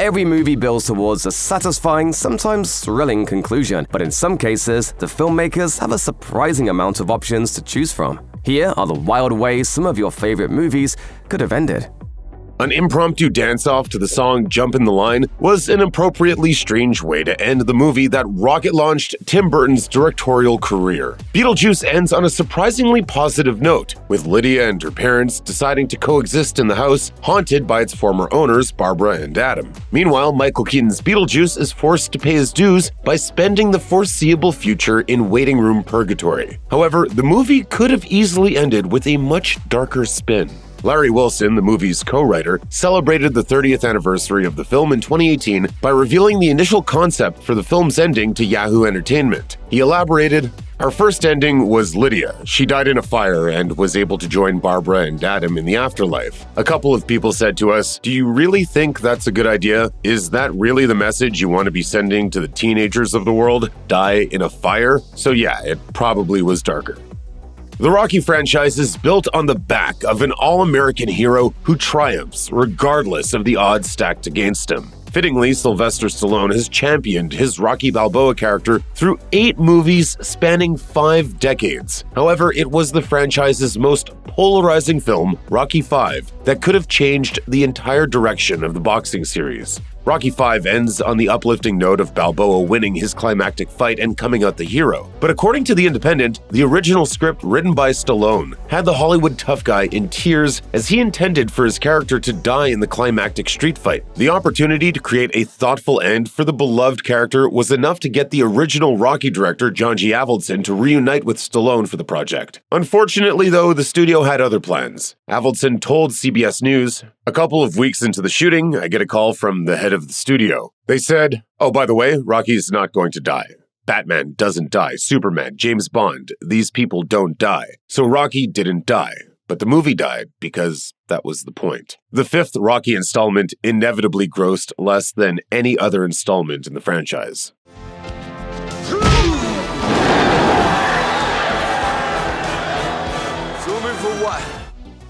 Every movie builds towards a satisfying, sometimes thrilling conclusion, but in some cases, the filmmakers have a surprising amount of options to choose from. Here are the wild ways some of your favorite movies could have ended. An impromptu dance-off to the song Jump in the Line was an appropriately strange way to end the movie that rocket-launched Tim Burton's directorial career. Beetlejuice ends on a surprisingly positive note, with Lydia and her parents deciding to coexist in the house haunted by its former owners, Barbara and Adam. Meanwhile, Michael Keaton's Beetlejuice is forced to pay his dues by spending the foreseeable future in waiting room purgatory. However, the movie could have easily ended with a much darker spin. Larry Wilson, the movie's co-writer, celebrated the 30th anniversary of the film in 2018 by revealing the initial concept for the film's ending to Yahoo Entertainment. He elaborated, "Our first ending was Lydia. She died in a fire and was able to join Barbara and Adam in the afterlife. A couple of people said to us, 'Do you really think that's a good idea? Is that really the message you want to be sending to the teenagers of the world? Die in a fire?' So yeah, it probably was darker." The Rocky franchise is built on the back of an all-American hero who triumphs regardless of the odds stacked against him. Fittingly, Sylvester Stallone has championed his Rocky Balboa character through 8 movies spanning 5 decades. However, it was the franchise's most polarizing film, Rocky V, that could have changed the entire direction of the boxing series. Rocky V ends on the uplifting note of Balboa winning his climactic fight and coming out the hero. But according to The Independent, the original script written by Stallone had the Hollywood tough guy in tears as he intended for his character to die in the climactic street fight. The opportunity to create a thoughtful end for the beloved character was enough to get the original Rocky director John G. Avildsen to reunite with Stallone for the project. Unfortunately, though, the studio had other plans. Avildsen told CBS News, "A couple of weeks into the shooting, I get a call from the head of the studio. They said, 'Oh, by the way, Rocky's not going to die. Batman doesn't die. Superman, James Bond, these people don't die. So Rocky didn't die. But the movie died because that was the point.'" The 5th Rocky installment inevitably grossed less than any other installment in the franchise.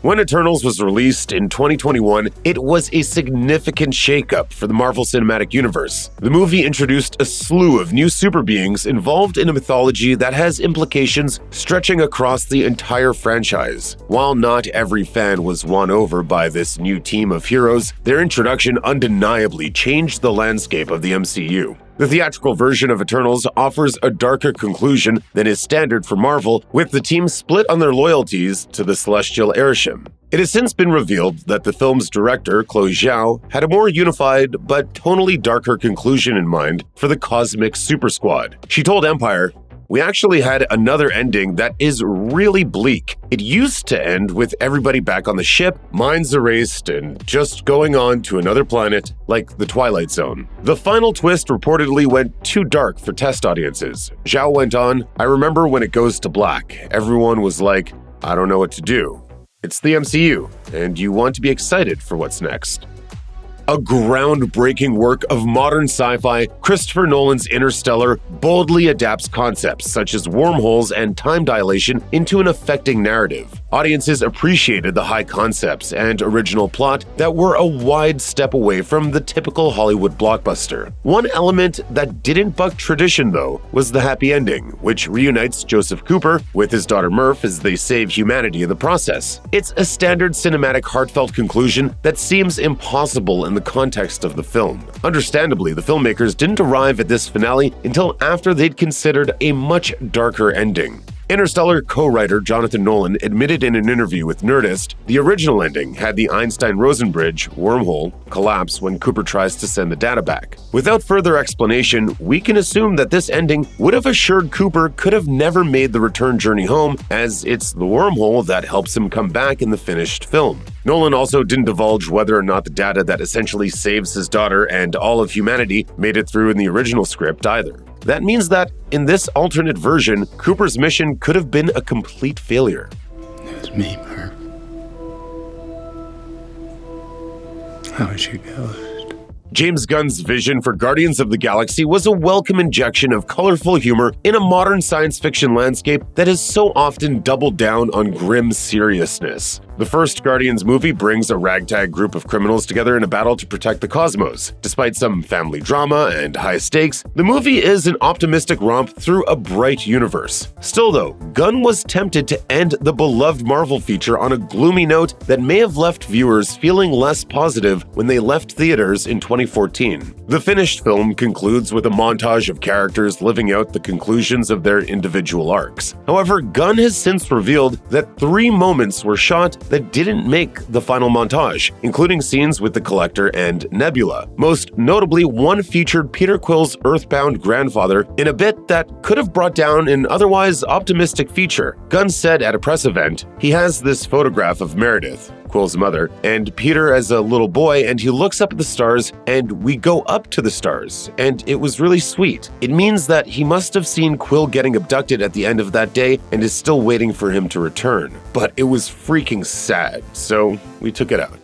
When Eternals was released in 2021, it was a significant shakeup for the Marvel Cinematic Universe. The movie introduced a slew of new super beings involved in a mythology that has implications stretching across the entire franchise. While not every fan was won over by this new team of heroes, their introduction undeniably changed the landscape of the MCU. The theatrical version of Eternals offers a darker conclusion than is standard for Marvel, with the team split on their loyalties to the Celestial Airship. It has since been revealed that the film's director, Chloe Zhao, had a more unified but tonally darker conclusion in mind for the Cosmic Super Squad. She told Empire, "We actually had another ending that is really bleak. It used to end with everybody back on the ship, minds erased, and just going on to another planet, like the Twilight Zone. The final twist reportedly went too dark for test audiences." Zhao went on, "I remember when it goes to black, everyone was like, I don't know what to do. It's the MCU, and you want to be excited for what's next." A groundbreaking work of modern sci-fi, Christopher Nolan's Interstellar boldly adapts concepts such as wormholes and time dilation into an affecting narrative. Audiences appreciated the high concepts and original plot that were a wide step away from the typical Hollywood blockbuster. One element that didn't buck tradition, though, was the happy ending, which reunites Joseph Cooper with his daughter Murph as they save humanity in the process. It's a standard cinematic heartfelt conclusion that seems impossible in the context of the film. Understandably, the filmmakers didn't arrive at this finale until after they'd considered a much darker ending. Interstellar co-writer Jonathan Nolan admitted in an interview with Nerdist the original ending had the Einstein-Rosen bridge wormhole collapse when Cooper tries to send the data back. Without further explanation, we can assume that this ending would have assured Cooper could have never made the return journey home, as it's the wormhole that helps him come back in the finished film. Nolan also didn't divulge whether or not the data that essentially saves his daughter and all of humanity made it through in the original script either. That means that, in this alternate version, Cooper's mission could have been a complete failure. It was me, Murph. I was your ghost. James Gunn's vision for Guardians of the Galaxy was a welcome injection of colorful humor in a modern science fiction landscape that has so often doubled down on grim seriousness. The first Guardians movie brings a ragtag group of criminals together in a battle to protect the cosmos. Despite some family drama and high stakes, the movie is an optimistic romp through a bright universe. Still though, Gunn was tempted to end the beloved Marvel feature on a gloomy note that may have left viewers feeling less positive when they left theaters in 2014. The finished film concludes with a montage of characters living out the conclusions of their individual arcs. However, Gunn has since revealed that 3 moments were shot that didn't make the final montage, including scenes with the Collector and Nebula. Most notably, one featured Peter Quill's Earthbound grandfather in a bit that could have brought down an otherwise optimistic feature. Gunn said at a press event, he has this photograph of Meredith, Quill's mother, and Peter as a little boy, and he looks up at the stars, and we go up to the stars, and it was really sweet. It means that he must have seen Quill getting abducted at the end of that day and is still waiting for him to return. But it was freaking sad, so we took it out.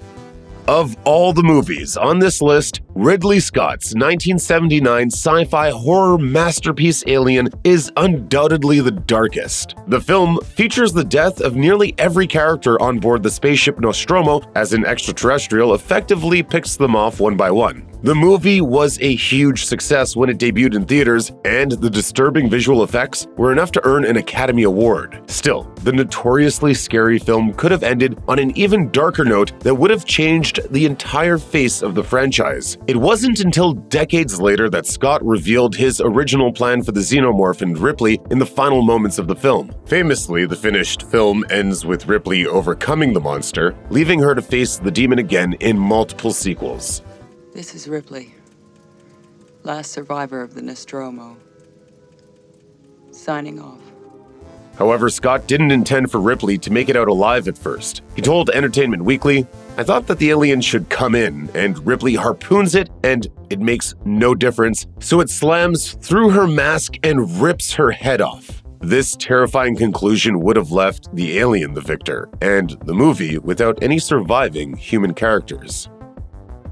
Of all the movies on this list, Ridley Scott's 1979 sci-fi horror masterpiece Alien is undoubtedly the darkest. The film features the death of nearly every character on board the spaceship Nostromo, as an extraterrestrial effectively picks them off one by one. The movie was a huge success when it debuted in theaters, and the disturbing visual effects were enough to earn an Academy Award. Still, the notoriously scary film could have ended on an even darker note that would have changed the entire face of the franchise. It wasn't until decades later that Scott revealed his original plan for the xenomorph and Ripley in the final moments of the film. Famously, the finished film ends with Ripley overcoming the monster, leaving her to face the demon again in multiple sequels. This is Ripley, last survivor of the Nostromo. Signing off. However, Scott didn't intend for Ripley to make it out alive at first. He told Entertainment Weekly, "I thought that the alien should come in, and Ripley harpoons it, and it makes no difference, so it slams through her mask and rips her head off." This terrifying conclusion would have left the alien the victor, and the movie without any surviving human characters.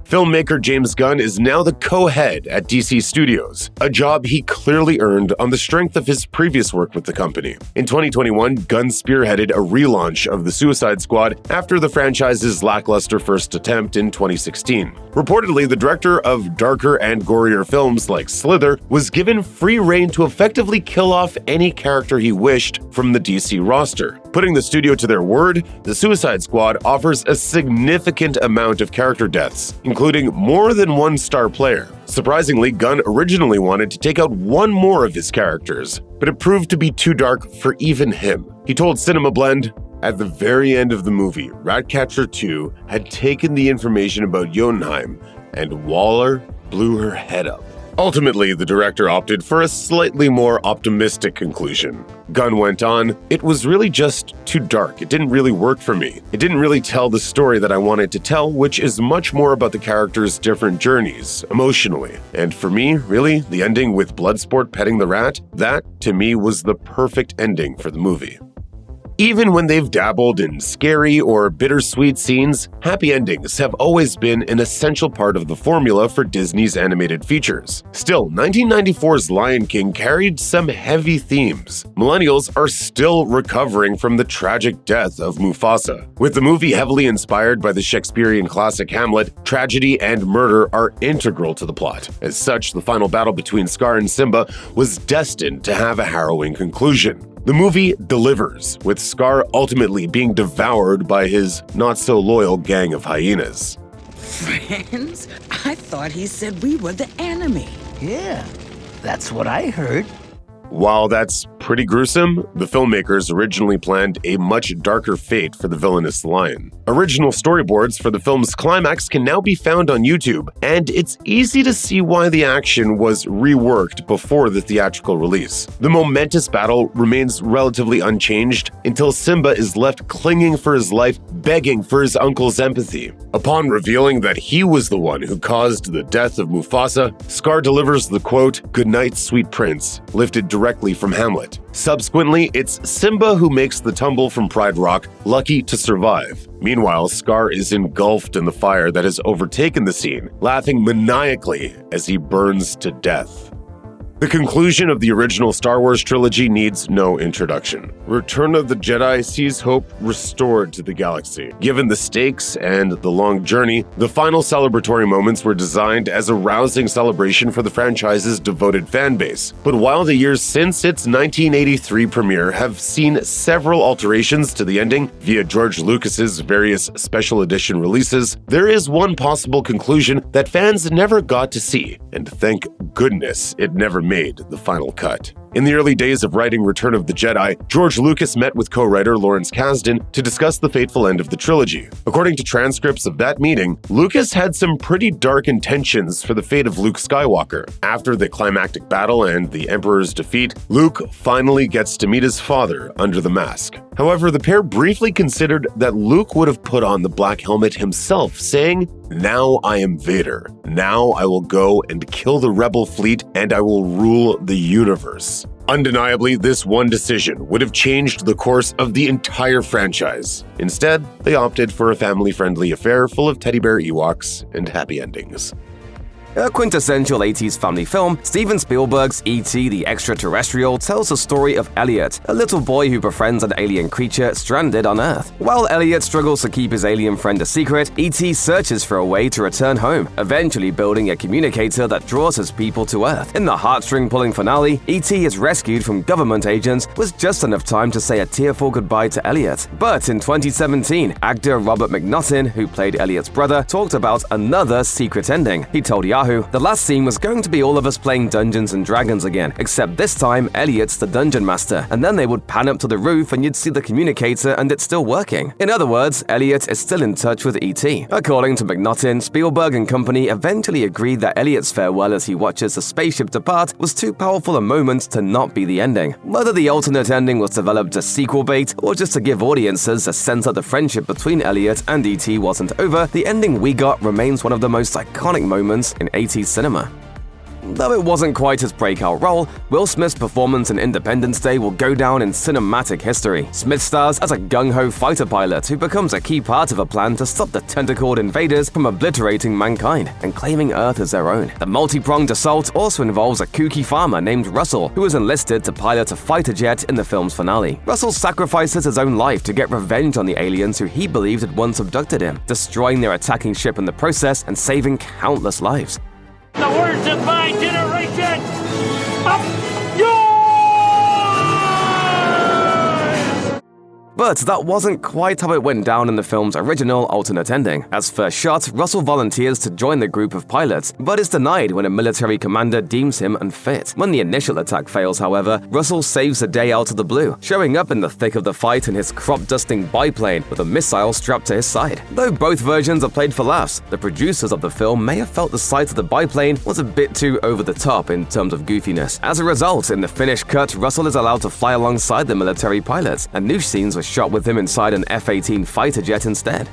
Filmmaker James Gunn is now the co-head at DC Studios, a job he clearly earned on the strength of his previous work with the company. In 2021, Gunn spearheaded a relaunch of the Suicide Squad after the franchise's lackluster first attempt in 2016. Reportedly, the director of darker and gorier films like Slither was given free rein to effectively kill off any character he wished from the DC roster. Putting the studio to their word, the Suicide Squad offers a significant amount of character deaths, including more than one star player. Surprisingly, Gunn originally wanted to take out one more of his characters, but it proved to be too dark for even him. He told Cinema Blend, "At the very end of the movie, Ratcatcher 2 had taken the information about Jotunheim, and Waller blew her head up." Ultimately, the director opted for a slightly more optimistic conclusion. Gunn went on, "It was really just too dark. It didn't really work for me. It didn't really tell the story that I wanted to tell, which is much more about the characters' different journeys, emotionally. And for me, really, the ending with Bloodsport petting the rat, that, to me, was the perfect ending for the movie." Even when they've dabbled in scary or bittersweet scenes, happy endings have always been an essential part of the formula for Disney's animated features. Still, 1994's Lion King carried some heavy themes. Millennials are still recovering from the tragic death of Mufasa. With the movie heavily inspired by the Shakespearean classic Hamlet, tragedy and murder are integral to the plot. As such, the final battle between Scar and Simba was destined to have a harrowing conclusion. The movie delivers, with Scar ultimately being devoured by his not-so-loyal gang of hyenas. Friends? I thought he said we were the enemy. Yeah, that's what I heard. While that's pretty gruesome, the filmmakers originally planned a much darker fate for the villainous lion. Original storyboards for the film's climax can now be found on YouTube, and it's easy to see why the action was reworked before the theatrical release. The momentous battle remains relatively unchanged until Simba is left clinging for his life, begging for his uncle's empathy. Upon revealing that he was the one who caused the death of Mufasa, Scar delivers the quote, "Good night, sweet prince," lifted directly from Hamlet. Subsequently, it's Simba who makes the tumble from Pride Rock, lucky to survive. Meanwhile, Scar is engulfed in the fire that has overtaken the scene, laughing maniacally as he burns to death. The conclusion of the original Star Wars trilogy needs no introduction. Return of the Jedi sees hope restored to the galaxy. Given the stakes and the long journey, the final celebratory moments were designed as a rousing celebration for the franchise's devoted fan base. But while the years since its 1983 premiere have seen several alterations to the ending via George Lucas's various special edition releases, there is one possible conclusion that fans never got to see, and thank goodness it never made the final cut. In the early days of writing Return of the Jedi, George Lucas met with co-writer Lawrence Kasdan to discuss the fateful end of the trilogy. According to transcripts of that meeting, Lucas had some pretty dark intentions for the fate of Luke Skywalker. After the climactic battle and the Emperor's defeat, Luke finally gets to meet his father under the mask. However, the pair briefly considered that Luke would have put on the black helmet himself, saying, "Now I am Vader. Now I will go and kill the rebel fleet and I will rule the universe." Undeniably, this one decision would have changed the course of the entire franchise. Instead, they opted for a family-friendly affair full of teddy bear Ewoks and happy endings. A quintessential 80s family film, Steven Spielberg's E.T. the Extra Terrestrial tells the story of Elliot, a little boy who befriends an alien creature stranded on Earth. While Elliot struggles to keep his alien friend a secret, E.T. searches for a way to return home, eventually building a communicator that draws his people to Earth. In the heartstring-pulling finale, E.T. is rescued from government agents with just enough time to say a tearful goodbye to Elliot. But in 2017, actor Robert McNaughton, who played Elliot's brother, talked about another secret ending. He told Yahoo, "The last scene was going to be all of us playing Dungeons and Dragons again, except this time Elliot's the dungeon master, and then they would pan up to the roof and you'd see the communicator and it's still working." In other words, Elliot is still in touch with E.T. According to McNaughton, Spielberg and company eventually agreed that Elliot's farewell as he watches the spaceship depart was too powerful a moment to not be the ending. Whether the alternate ending was developed as sequel bait or just to give audiences a sense that the friendship between Elliot and E.T. wasn't over, the ending we got remains one of the most iconic moments in 80s cinema. Though it wasn't quite his breakout role, Will Smith's performance in Independence Day will go down in cinematic history. Smith stars as a gung-ho fighter pilot who becomes a key part of a plan to stop the tentacled invaders from obliterating mankind and claiming Earth as their own. The multi-pronged assault also involves a kooky farmer named Russell, who is enlisted to pilot a fighter jet in the film's finale. Russell sacrifices his own life to get revenge on the aliens who he believed had once abducted him, destroying their attacking ship in the process and saving countless lives. The words of my generation, up yours! But that wasn't quite how it went down in the film's original alternate ending. As first shot, Russell volunteers to join the group of pilots, but is denied when a military commander deems him unfit. When the initial attack fails, however, Russell saves the day out of the blue, showing up in the thick of the fight in his crop-dusting biplane with a missile strapped to his side. Though both versions are played for laughs, the producers of the film may have felt the sight of the biplane was a bit too over the top in terms of goofiness. As a result, in the finished cut, Russell is allowed to fly alongside the military pilots, and new scenes were shot with him inside an F-18 fighter jet instead.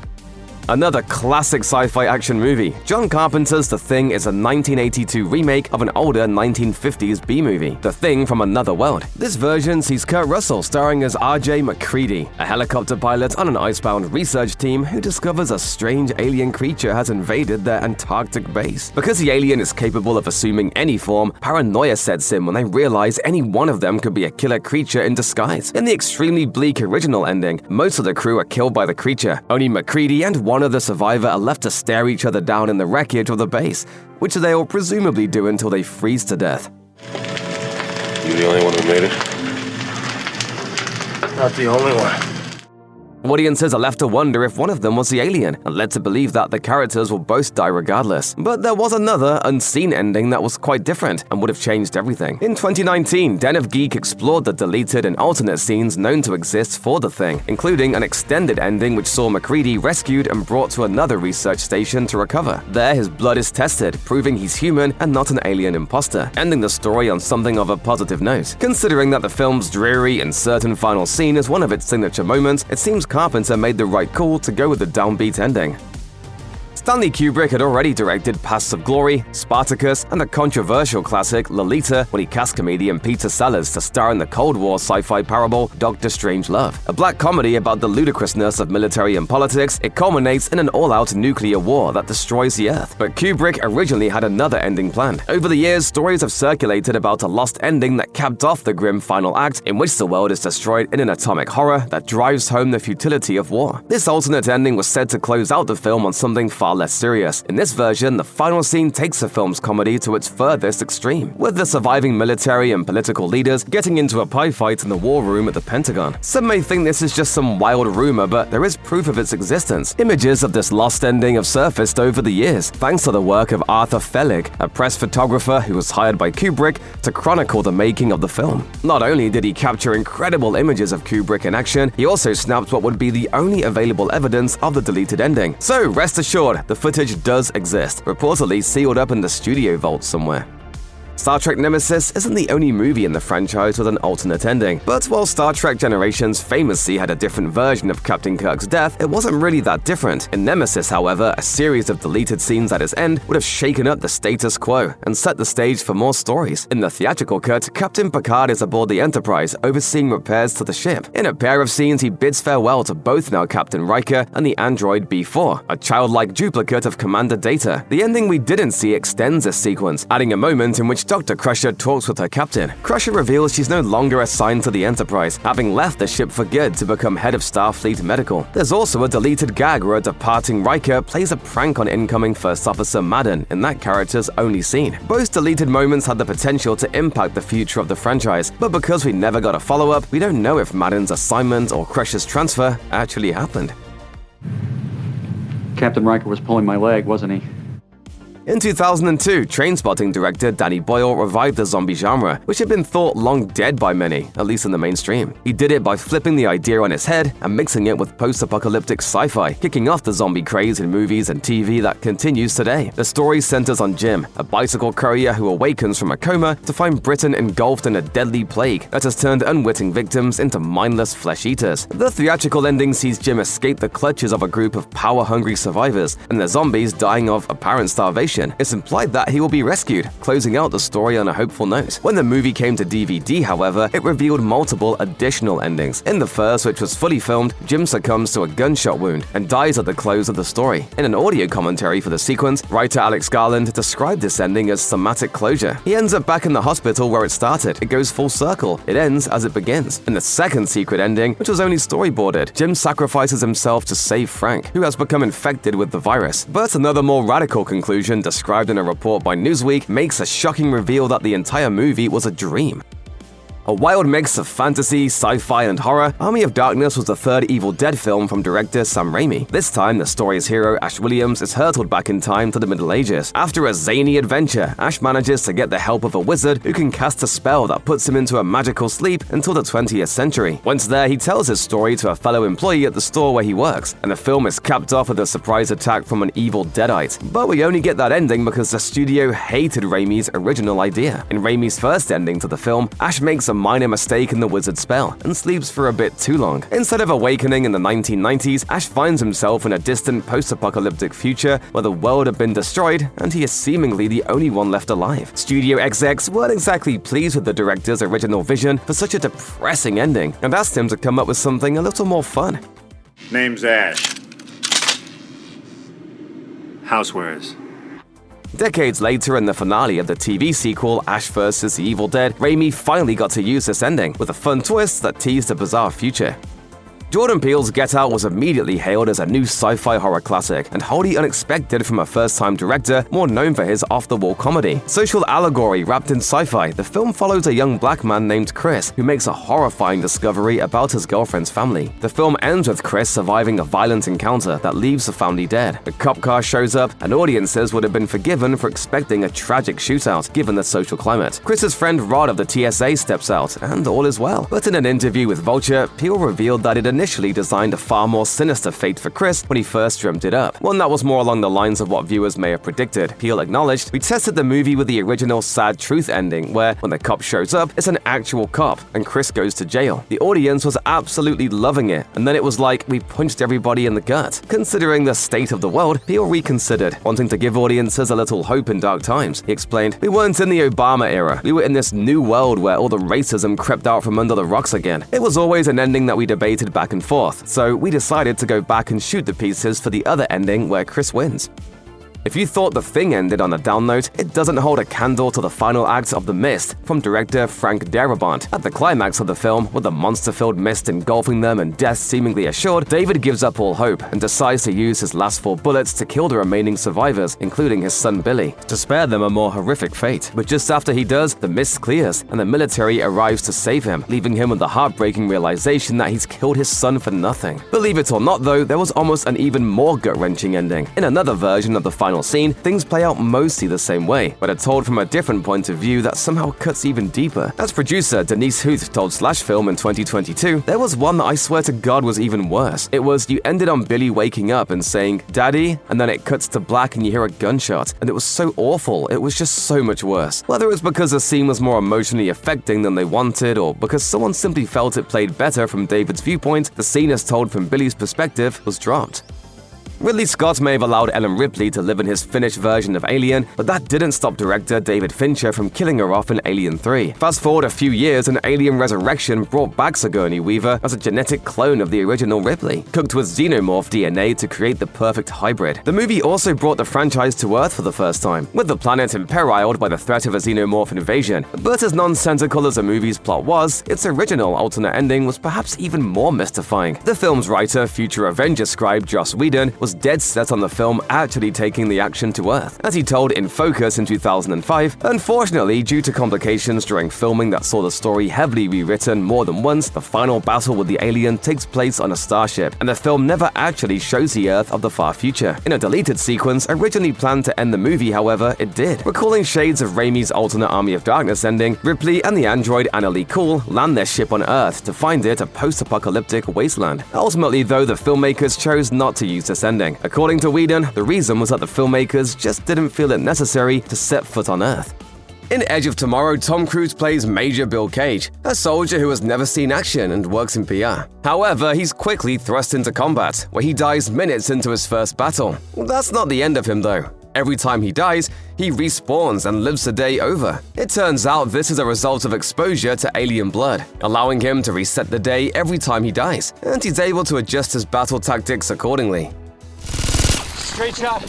Another classic sci-fi action movie, John Carpenter's The Thing is a 1982 remake of an older 1950s B-movie, The Thing from Another World. This version sees Kurt Russell starring as R.J. MacReady, a helicopter pilot on an icebound research team who discovers a strange alien creature has invaded their Antarctic base. Because the alien is capable of assuming any form, paranoia sets in when they realize any one of them could be a killer creature in disguise. In the extremely bleak original ending, most of the crew are killed by the creature. Only MacReady and one other survivor are left to stare each other down in the wreckage of the base, which they will presumably do until they freeze to death. You the only one who made it? Not the only one. Audiences are left to wonder if one of them was the alien, and led to believe that the characters will both die regardless. But there was another, unseen ending that was quite different, and would have changed everything. In 2019, Den of Geek explored the deleted and alternate scenes known to exist for The Thing, including an extended ending which saw MacReady rescued and brought to another research station to recover. There, his blood is tested, proving he's human and not an alien imposter, ending the story on something of a positive note. Considering that the film's dreary and certain final scene is one of its signature moments, it seems Carpenter made the right call to go with the downbeat ending. Stanley Kubrick had already directed Paths of Glory, Spartacus, and the controversial classic Lolita when he cast comedian Peter Sellers to star in the Cold War sci-fi parable Dr. Strangelove. A black comedy about the ludicrousness of military and politics, it culminates in an all-out nuclear war that destroys the Earth. But Kubrick originally had another ending planned. Over the years, stories have circulated about a lost ending that capped off the grim final act in which the world is destroyed in an atomic horror that drives home the futility of war. This alternate ending was said to close out the film on something far less serious. In this version, the final scene takes the film's comedy to its furthest extreme, with the surviving military and political leaders getting into a pie fight in the war room at the Pentagon. Some may think this is just some wild rumor, but there is proof of its existence. Images of this lost ending have surfaced over the years, thanks to the work of Arthur Felig, a press photographer who was hired by Kubrick to chronicle the making of the film. Not only did he capture incredible images of Kubrick in action, he also snapped what would be the only available evidence of the deleted ending. So rest assured, the footage does exist, reportedly sealed up in the studio vault somewhere. Star Trek Nemesis isn't the only movie in the franchise with an alternate ending, but while Star Trek Generations famously had a different version of Captain Kirk's death, it wasn't really that different. In Nemesis, however, a series of deleted scenes at its end would have shaken up the status quo and set the stage for more stories. In the theatrical cut, Captain Picard is aboard the Enterprise overseeing repairs to the ship. In a pair of scenes, he bids farewell to both now Captain Riker and the android B4, a childlike duplicate of Commander Data. The ending we didn't see extends this sequence, adding a moment in which Dr. Crusher talks with her captain. Crusher reveals she's no longer assigned to the Enterprise, having left the ship for good to become head of Starfleet Medical. There's also a deleted gag where a departing Riker plays a prank on incoming First Officer Madden in that character's only scene. Both deleted moments had the potential to impact the future of the franchise, but because we never got a follow-up, we don't know if Madden's assignment or Crusher's transfer actually happened. Captain Riker was pulling my leg, wasn't he? In 2002, Trainspotting director Danny Boyle revived the zombie genre, which had been thought long dead by many, at least in the mainstream. He did it by flipping the idea on its head and mixing it with post-apocalyptic sci-fi, kicking off the zombie craze in movies and TV that continues today. The story centers on Jim, a bicycle courier who awakens from a coma to find Britain engulfed in a deadly plague that has turned unwitting victims into mindless flesh-eaters. The theatrical ending sees Jim escape the clutches of a group of power-hungry survivors, and the zombies dying of apparent starvation. It's implied that he will be rescued, closing out the story on a hopeful note. When the movie came to DVD, however, it revealed multiple additional endings. In the first, which was fully filmed, Jim succumbs to a gunshot wound and dies at the close of the story. In an audio commentary for the sequence, writer Alex Garland described this ending as somatic closure. He ends up back in the hospital where it started. It goes full circle. It ends as it begins. In the second secret ending, which was only storyboarded, Jim sacrifices himself to save Frank, who has become infected with the virus. But another more radical conclusion described in a report by Newsweek makes a shocking reveal that the entire movie was a dream. A wild mix of fantasy, sci-fi, and horror, Army of Darkness was the third Evil Dead film from director Sam Raimi. This time, the story's hero, Ash Williams, is hurtled back in time to the Middle Ages. After a zany adventure, Ash manages to get the help of a wizard who can cast a spell that puts him into a magical sleep until the 20th century. Once there, he tells his story to a fellow employee at the store where he works, and the film is capped off with a surprise attack from an evil Deadite. But we only get that ending because the studio hated Raimi's original idea. In Raimi's first ending to the film, Ash makes a minor mistake in the wizard spell and sleeps for a bit too long. Instead of awakening in the 1990s, Ash finds himself in a distant post-apocalyptic future where the world had been destroyed and he is seemingly the only one left alive. Studio execs weren't exactly pleased with the director's original vision for such a depressing ending and asked him to come up with something a little more fun. Name's Ash. Housewares. Decades later, in the finale of the TV sequel Ash vs. the Evil Dead, Raimi finally got to use this ending, with a fun twist that teased a bizarre future. Jordan Peele's Get Out was immediately hailed as a new sci-fi horror classic, and wholly unexpected from a first-time director more known for his off-the-wall comedy. Social allegory wrapped in sci-fi, the film follows a young black man named Chris who makes a horrifying discovery about his girlfriend's family. The film ends with Chris surviving a violent encounter that leaves the family dead. A cop car shows up, and audiences would have been forgiven for expecting a tragic shootout given the social climate. Chris's friend Rod of the TSA steps out, and all is well. But in an interview with Vulture, Peele revealed that it initially designed a far more sinister fate for Chris when he first dreamt it up, one that was more along the lines of what viewers may have predicted. Peele acknowledged, "We tested the movie with the original sad truth ending where, when the cop shows up, it's an actual cop and Chris goes to jail. The audience was absolutely loving it, and then it was like we punched everybody in the gut." Considering the state of the world, Peele reconsidered, wanting to give audiences a little hope in dark times. He explained, "We weren't in the Obama era. We were in this new world where all the racism crept out from under the rocks again. It was always an ending that we debated back and forth, so we decided to go back and shoot the pieces for the other ending where Chris wins." If you thought The Thing ended on a down note, it doesn't hold a candle to the final act of The Mist from director Frank Darabont. At the climax of the film, with the monster-filled mist engulfing them and death seemingly assured, David gives up all hope and decides to use his last 4 bullets to kill the remaining survivors, including his son Billy, to spare them a more horrific fate. But just after he does, the mist clears and the military arrives to save him, leaving him with the heartbreaking realization that he's killed his son for nothing. Believe it or not though, there was almost an even more gut-wrenching ending. In another version of the final scene, things play out mostly the same way, but are told from a different point of view that somehow cuts even deeper. As producer Denise Huth told Slash Film in 2022, "There was one that I swear to God was even worse. It was you ended on Billy waking up and saying, 'Daddy,' and then it cuts to black and you hear a gunshot, and it was so awful, it was just so much worse." Whether it was because the scene was more emotionally affecting than they wanted, or because someone simply felt it played better from David's viewpoint, the scene as told from Billy's perspective was dropped. Ridley Scott may have allowed Ellen Ripley to live in his finished version of Alien, but that didn't stop director David Fincher from killing her off in Alien 3. Fast forward a few years and Alien Resurrection brought back Sigourney Weaver as a genetic clone of the original Ripley, cooked with xenomorph DNA to create the perfect hybrid. The movie also brought the franchise to Earth for the first time, with the planet imperiled by the threat of a xenomorph invasion. But as nonsensical as the movie's plot was, its original alternate ending was perhaps even more mystifying. The film's writer, future Avenger scribe Joss Whedon, was dead set on the film actually taking the action to Earth. As he told In Focus in 2005, "Unfortunately, due to complications during filming that saw the story heavily rewritten more than once, the final battle with the alien takes place on a starship, and the film never actually shows the Earth of the far future. In a deleted sequence originally planned to end the movie, however, it did." Recalling shades of Raimi's alternate Army of Darkness ending, Ripley and the android Annalee Cool land their ship on Earth to find it a post-apocalyptic wasteland. Ultimately, though, the filmmakers chose not to use this ending. According to Whedon, the reason was that the filmmakers just didn't feel it necessary to set foot on Earth. In Edge of Tomorrow, Tom Cruise plays Major Bill Cage, a soldier who has never seen action and works in PR. However, he's quickly thrust into combat, where he dies minutes into his first battle. That's not the end of him, though. Every time he dies, he respawns and lives the day over. It turns out this is a result of exposure to alien blood, allowing him to reset the day every time he dies, and he's able to adjust his battle tactics accordingly. Straight shot.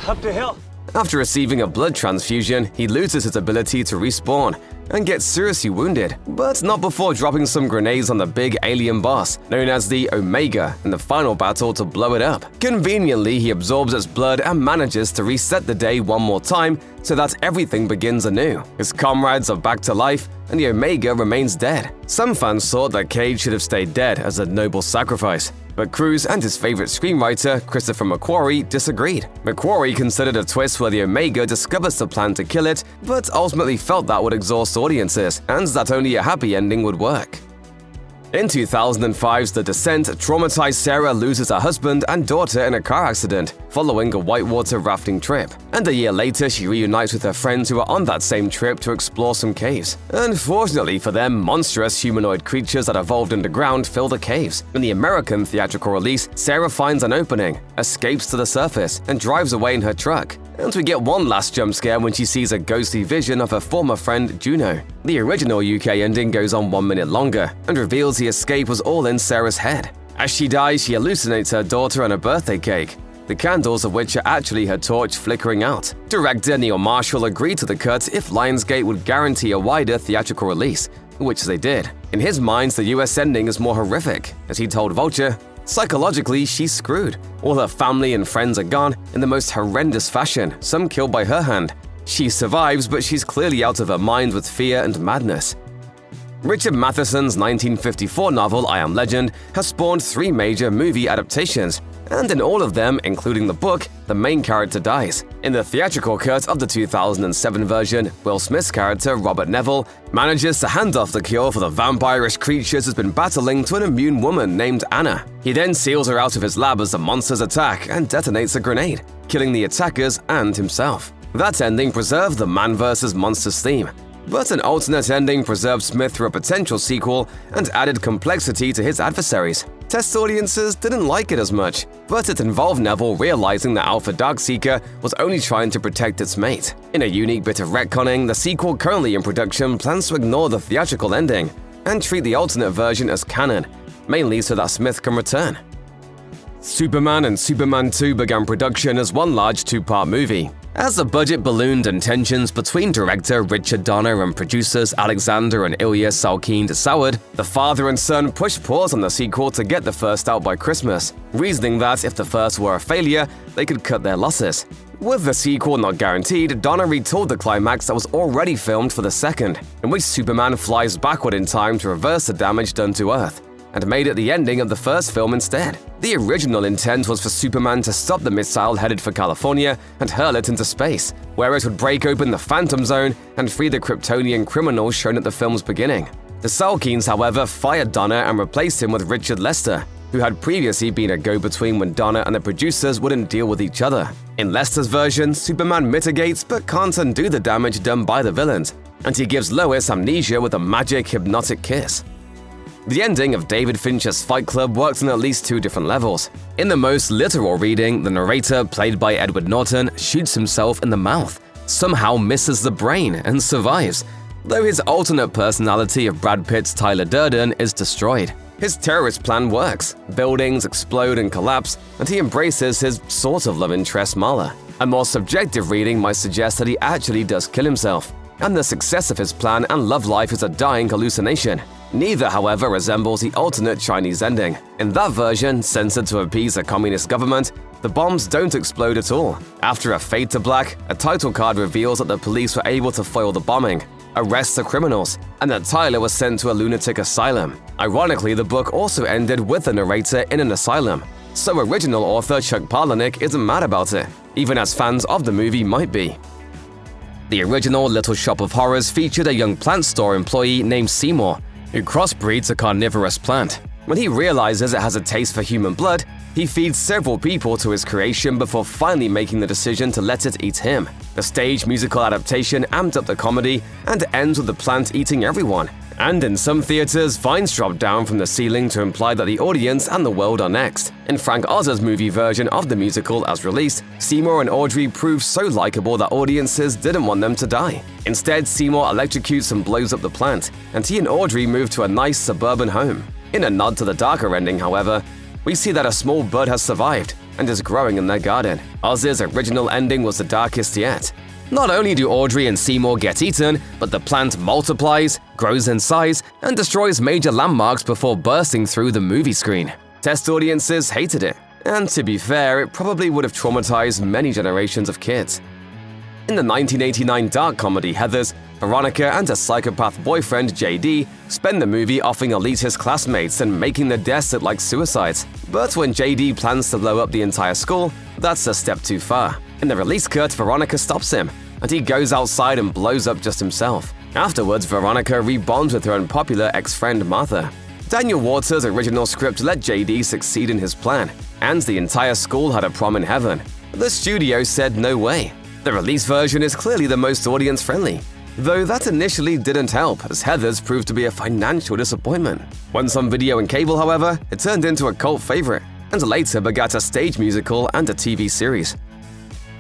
Up the hill. After receiving a blood transfusion, he loses his ability to respawn and gets seriously wounded, but not before dropping some grenades on the big alien boss, known as the Omega, in the final battle to blow it up. Conveniently, he absorbs its blood and manages to reset the day one more time so that everything begins anew. His comrades are back to life, and the Omega remains dead. Some fans thought that Cage should have stayed dead as a noble sacrifice, but Cruise and his favorite screenwriter, Christopher McQuarrie, disagreed. McQuarrie considered a twist where the Omega discovers the plan to kill it, but ultimately felt that would exhaust audiences, and that only a happy ending would work. In 2005's The Descent, traumatized Sarah loses her husband and daughter in a car accident following a whitewater rafting trip. And a year later, she reunites with her friends who are on that same trip to explore some caves. Unfortunately for them, monstrous humanoid creatures that evolved underground fill the caves. In the American theatrical release, Sarah finds an opening, escapes to the surface, and drives away in her truck. And we get one last jump scare when she sees a ghostly vision of her former friend Juno. The original UK ending goes on 1 minute longer and reveals the escape was all in Sarah's head. As she dies, she hallucinates her daughter and a birthday cake, the candles of which are actually her torch flickering out. Director Neil Marshall agreed to the cut if Lionsgate would guarantee a wider theatrical release, which they did. In his mind, the US ending is more horrific, as he told Vulture, "Psychologically, she's screwed. All her family and friends are gone in the most horrendous fashion, some killed by her hand. She survives, but she's clearly out of her mind with fear and madness." Richard Matheson's 1954 novel I Am Legend has spawned 3 major movie adaptations, and in all of them, including the book, the main character dies. In the theatrical cut of the 2007 version, Will Smith's character, Robert Neville, manages to hand off the cure for the vampirish creatures he's been battling to an immune woman named Anna. He then seals her out of his lab as the monsters attack and detonates a grenade, killing the attackers and himself. That ending preserved the man vs. monsters theme, but an alternate ending preserved Smith through a potential sequel and added complexity to his adversaries. Test audiences didn't like it as much, but it involved Neville realizing that Alpha Darkseeker was only trying to protect its mate. In a unique bit of retconning, the sequel currently in production plans to ignore the theatrical ending and treat the alternate version as canon, mainly so that Smith can return. Superman and Superman 2 began production as one large two-part movie. As the budget ballooned and tensions between director Richard Donner and producers Alexander and Ilya Salkind soured, the father and son pushed pause on the sequel to get the first out by Christmas, reasoning that if the first were a failure, they could cut their losses. With the sequel not guaranteed, Donner retooled the climax that was already filmed for the second, in which Superman flies backward in time to reverse the damage done to Earth, and made it the ending of the first film instead. The original intent was for Superman to stop the missile headed for California and hurl it into space, where it would break open the Phantom Zone and free the Kryptonian criminals shown at the film's beginning. The Salkinds, however, fired Donner and replaced him with Richard Lester, who had previously been a go-between when Donner and the producers wouldn't deal with each other. In Lester's version, Superman mitigates but can't undo the damage done by the villains, and he gives Lois amnesia with a magic hypnotic kiss. The ending of David Fincher's Fight Club works on at least two different levels. In the most literal reading, the narrator, played by Edward Norton, shoots himself in the mouth, somehow misses the brain, and survives, though his alternate personality of Brad Pitt's Tyler Durden is destroyed. His terrorist plan works. Buildings explode and collapse, and he embraces his sort of love interest Marla. A more subjective reading might suggest that he actually does kill himself, and the success of his plan and love life is a dying hallucination. Neither, however, resembles the alternate Chinese ending. In that version, censored to appease a communist government, the bombs don't explode at all. After a fade to black, a title card reveals that the police were able to foil the bombing, arrest the criminals, and that Tyler was sent to a lunatic asylum. Ironically, the book also ended with the narrator in an asylum, so original author Chuck Palahniuk isn't mad about it, even as fans of the movie might be. The original Little Shop of Horrors featured a young plant store employee named Seymour, who crossbreeds a carnivorous plant. When he realizes it has a taste for human blood, he feeds several people to his creation before finally making the decision to let it eat him. The stage musical adaptation amped up the comedy and ends with the plant eating everyone. And in some theaters, vines drop down from the ceiling to imply that the audience and the world are next. In Frank Oz's movie version of the musical as released, Seymour and Audrey prove so likable that audiences didn't want them to die. Instead, Seymour electrocutes and blows up the plant, and he and Audrey move to a nice suburban home. In a nod to the darker ending, however, we see that a small bud has survived and is growing in their garden. Oz's original ending was the darkest yet. Not only do Audrey and Seymour get eaten, but the plant multiplies, grows in size, and destroys major landmarks before bursting through the movie screen. Test audiences hated it, and to be fair, it probably would have traumatized many generations of kids. In the 1989 dark comedy Heathers, Veronica and her psychopath boyfriend JD spend the movie offing elitist classmates and making their deaths look like suicides. But when JD plans to blow up the entire school, that's a step too far. In the release cut, Veronica stops him, and he goes outside and blows up just himself. Afterwards, Veronica rebonds with her unpopular ex-friend Martha. Daniel Waters' original script let JD succeed in his plan, and the entire school had a prom in heaven. The studio said no way. The release version is clearly the most audience-friendly, though that initially didn't help, as Heathers proved to be a financial disappointment. Once on video and cable, however, it turned into a cult favorite, and later begat a stage musical and a TV series.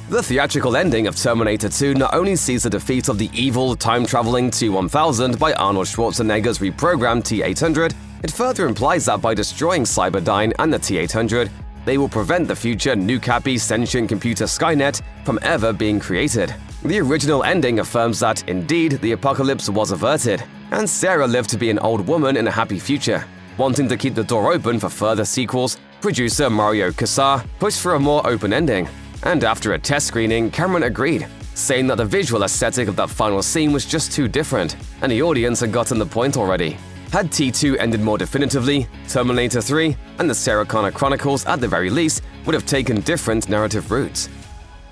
The theatrical ending of Terminator 2 not only sees the defeat of the evil, time-traveling T-1000 by Arnold Schwarzenegger's reprogrammed T-800, it further implies that by destroying Cyberdyne and the T-800, they will prevent the future Nukapi sentient computer Skynet from ever being created. The original ending affirms that, indeed, the apocalypse was averted, and Sarah lived to be an old woman in a happy future. Wanting to keep the door open for further sequels, producer Mario Casar pushed for a more open ending. And after a test screening, Cameron agreed, saying that the visual aesthetic of that final scene was just too different, and the audience had gotten the point already. Had T2 ended more definitively, Terminator 3 and the Sarah Connor Chronicles, at the very least, would have taken different narrative routes.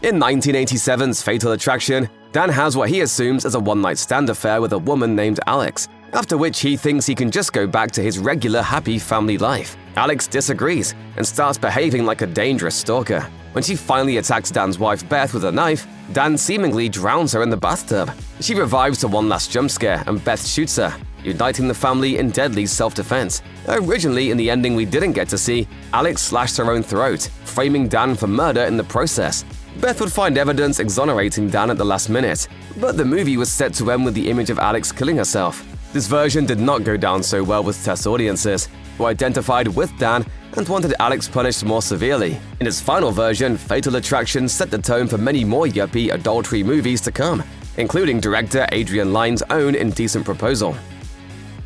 In 1987's Fatal Attraction, Dan has what he assumes is a one-night stand affair with a woman named Alex, after which he thinks he can just go back to his regular happy family life. Alex disagrees and starts behaving like a dangerous stalker. When she finally attacks Dan's wife Beth with a knife, Dan seemingly drowns her in the bathtub. She revives to one last jump scare and Beth shoots her, uniting the family in deadly self-defense. Originally, in the ending we didn't get to see, Alex slashed her own throat, framing Dan for murder in the process. Beth would find evidence exonerating Dan at the last minute, but the movie was set to end with the image of Alex killing herself. This version did not go down so well with test audiences, who identified with Dan and wanted Alex punished more severely. In its final version, Fatal Attraction set the tone for many more yuppie adultery movies to come, including director Adrian Lyne's own Indecent Proposal.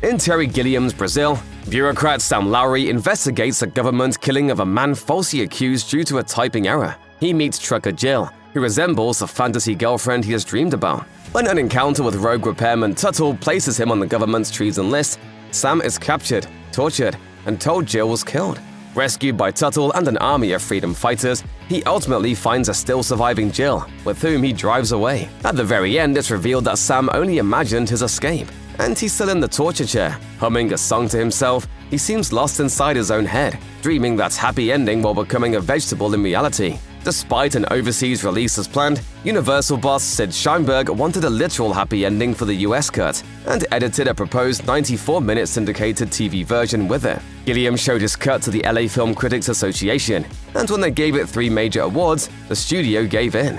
In Terry Gilliam's Brazil, bureaucrat Sam Lowry investigates a government killing of a man falsely accused due to a typing error. He meets trucker Jill, who resembles the fantasy girlfriend he has dreamed about. When an encounter with rogue repairman Tuttle places him on the government's treason list, Sam is captured, tortured, and told Jill was killed. Rescued by Tuttle and an army of freedom fighters, he ultimately finds a still surviving Jill, with whom he drives away. At the very end, it's revealed that Sam only imagined his escape, and he's still in the torture chair, humming a song to himself. He seems lost inside his own head, dreaming that happy ending while becoming a vegetable in reality. Despite an overseas release as planned, Universal boss Sid Sheinberg wanted a literal happy ending for the US cut and edited a proposed 94-minute syndicated TV version with it. Gilliam showed his cut to the LA Film Critics Association, and when they gave it 3 major awards, the studio gave in.